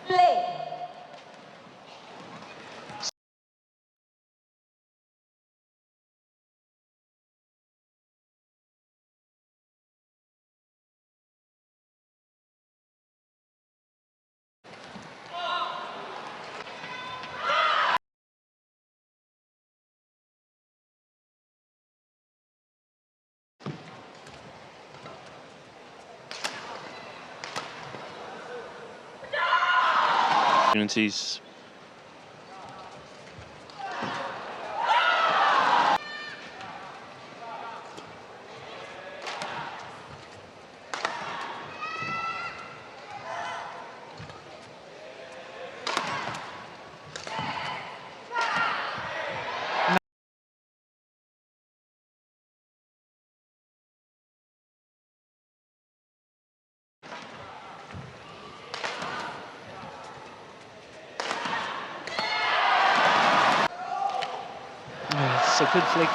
Play. Opportunities. It's a good flick.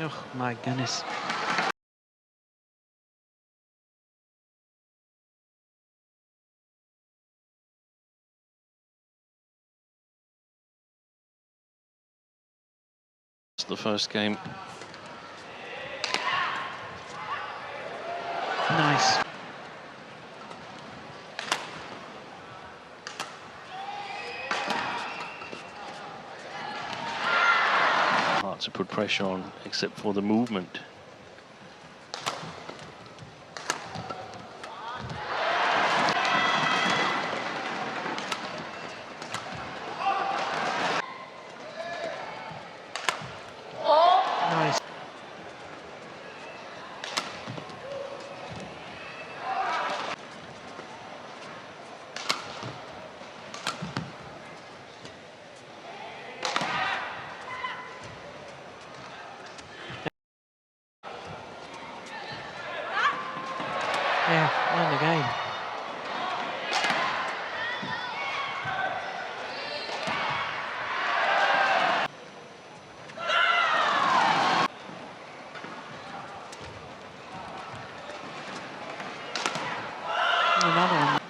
Oh my goodness. It's the first game. Nice. Hard to put pressure on, except for the movement. Nice. Yeah, won the game. Another one.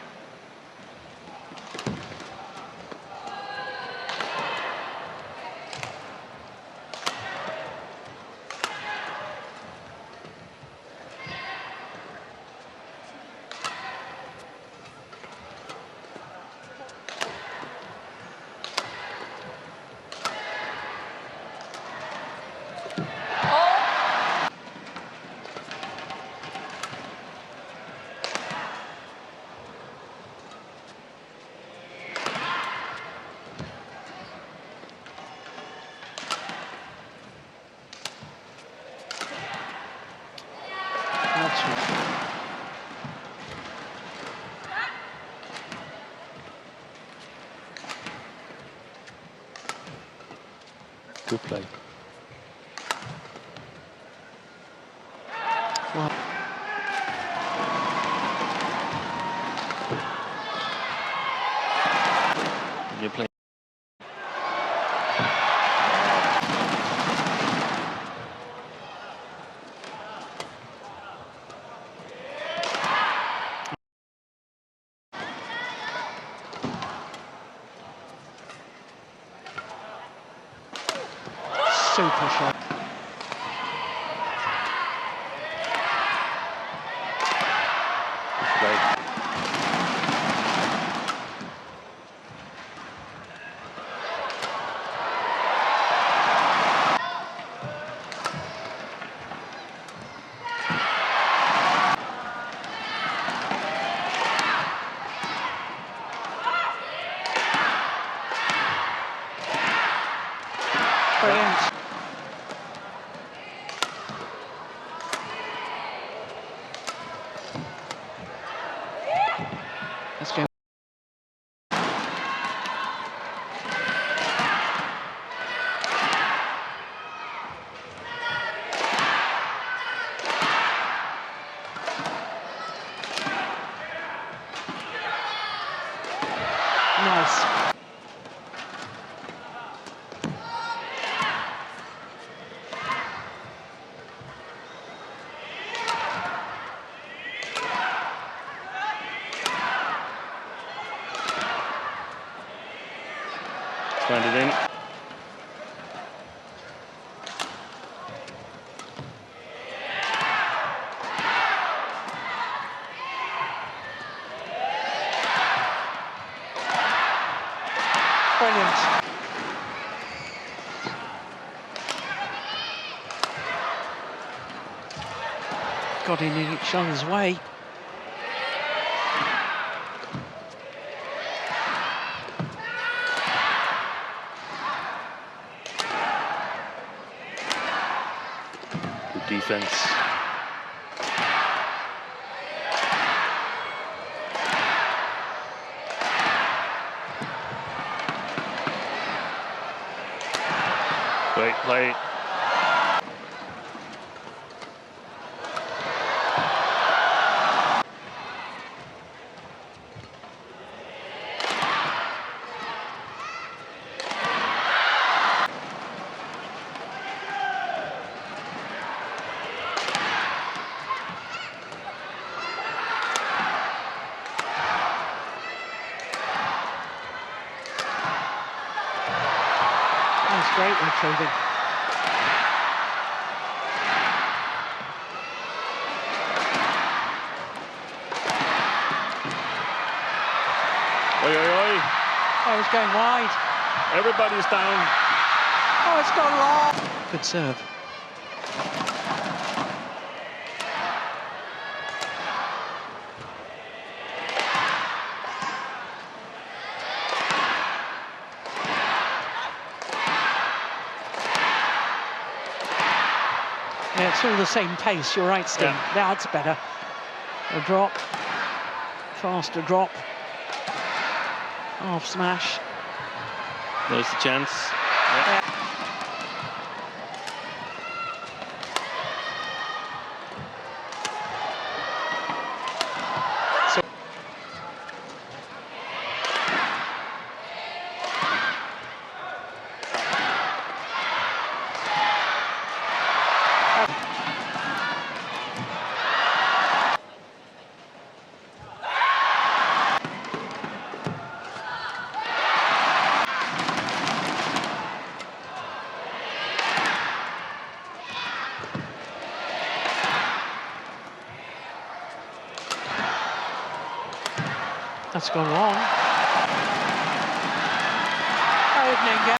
Good play. Well, You're playing. super shot. Good play. Brilliant. Let's go. Nice. Find it in. Brilliant. Got in each other's way. Good defense. Great play. That's great retrieving. Oi, oi, oi. Oh, it's going wide. Everybody's down. Oh, it's gone long. Good serve. Yeah, it's all the same pace. You're right, Steve. Yeah. That's better. A drop. Faster drop. Half smash. There's the chance. Yeah. So that's gone long. Opening game.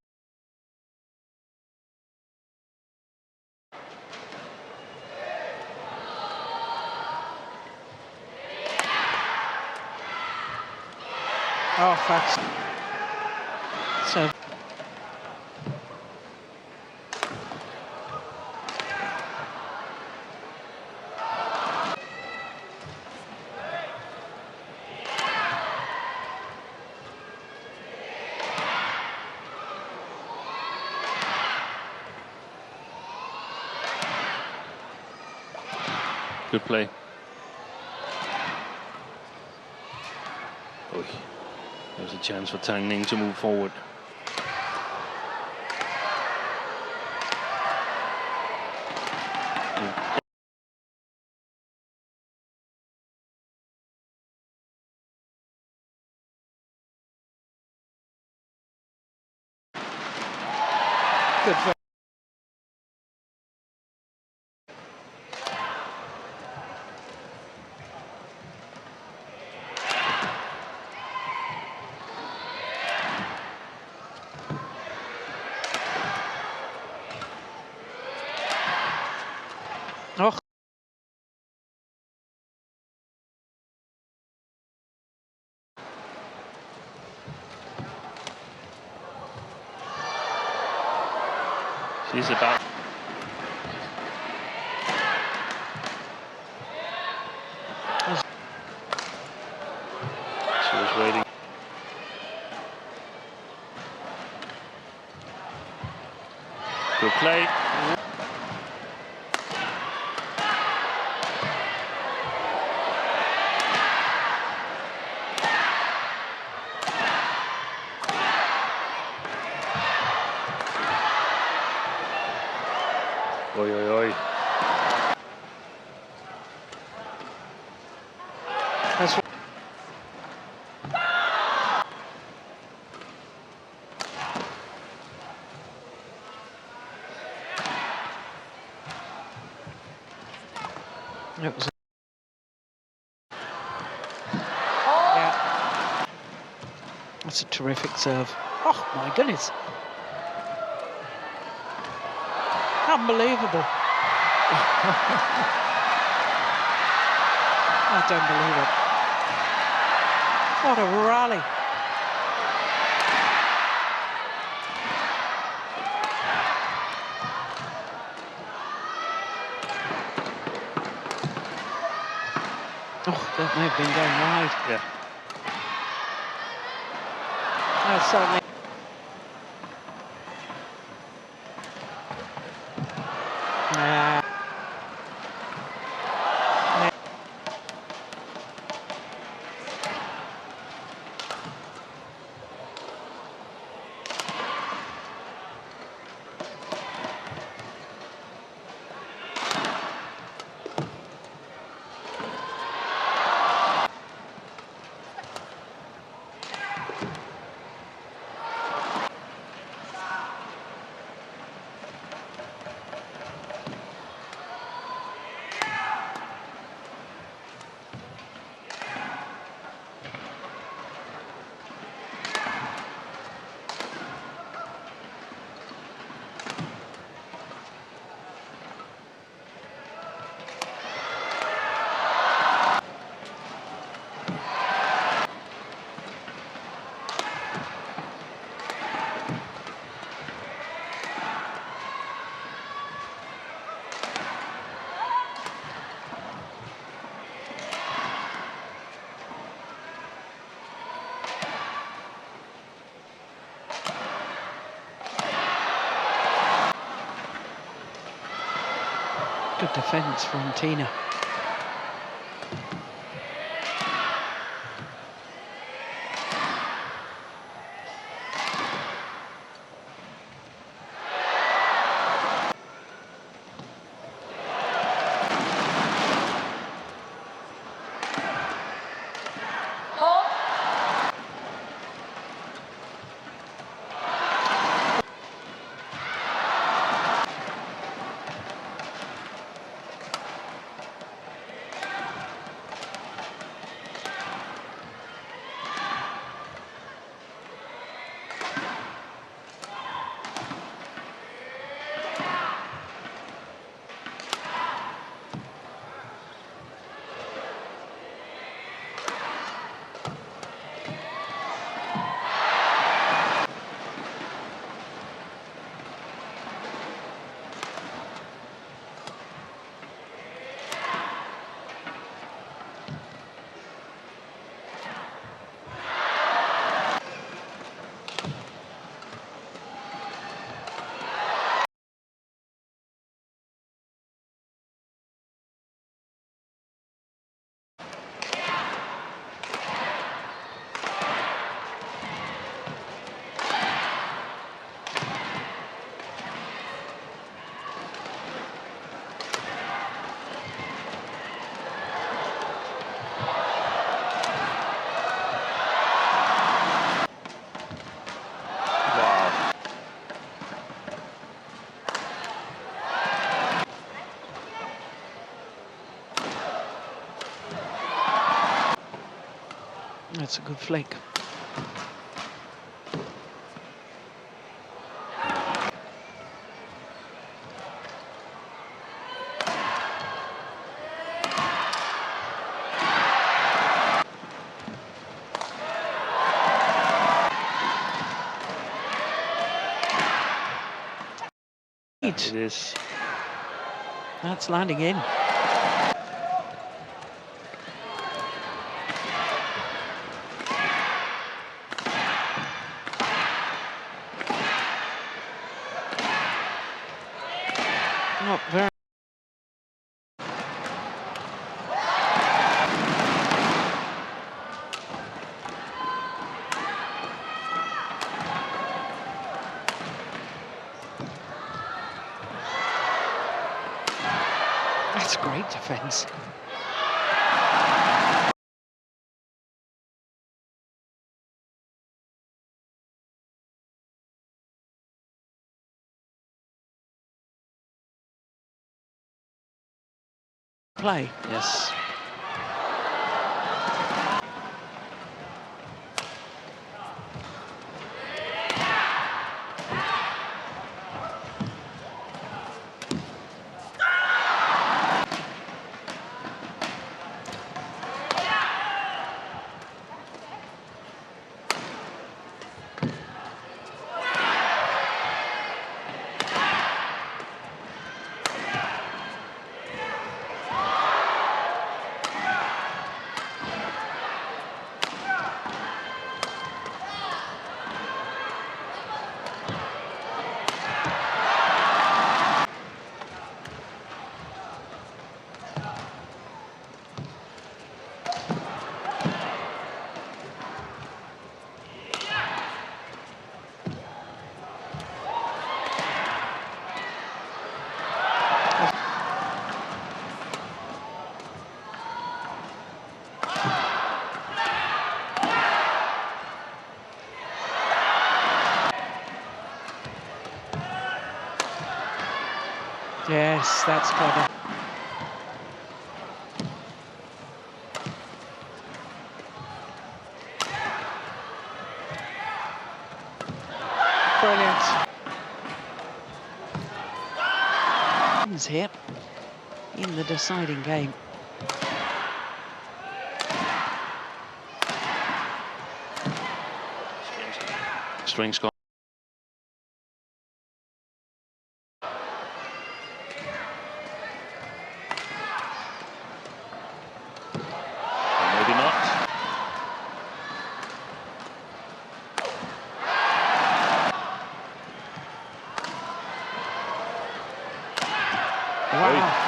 Oh, that's so. Good play. Oi. There's a chance for Tang Ning to move forward. Good for. Oh. She's about. She was waiting. Good play. Oi, oi, oi. That's It was. Yeah. That's a terrific serve. Oh my goodness. Unbelievable. I don't believe it. What a rally. Oh, that may have been going wide. Yeah. That's certainly. Yeah. Good defence from Tina. That's a good flick. It is. That's landing in. Not very. That's great defence. play. Yes. Yes, that's clever. Brilliant. Here in the deciding game. Strings gone. Maybe not. Wow.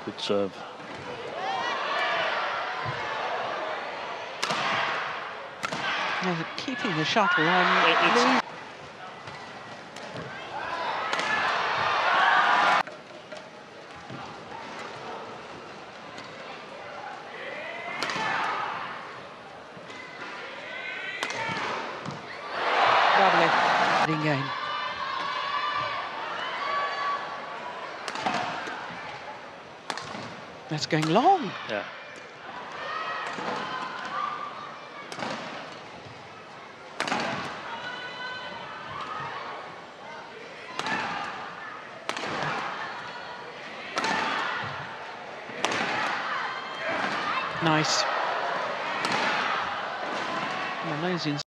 Good serve. They're keeping the shuttle on. It's Lovely. Game. That's going long. yeah. Nice. Malaysians.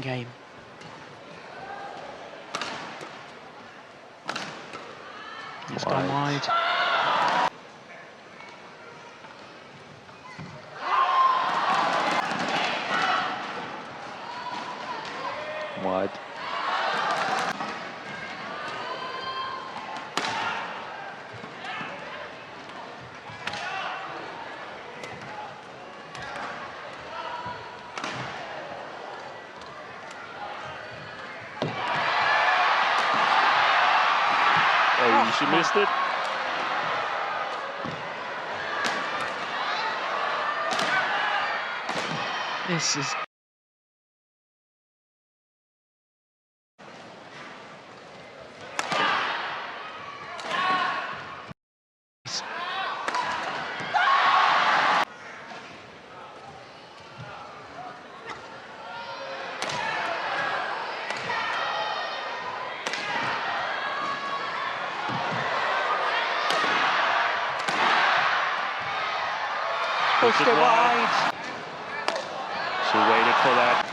Game. It's gone wide. Wide. Oh, she missed it. This is pushed it wide. She waited for that.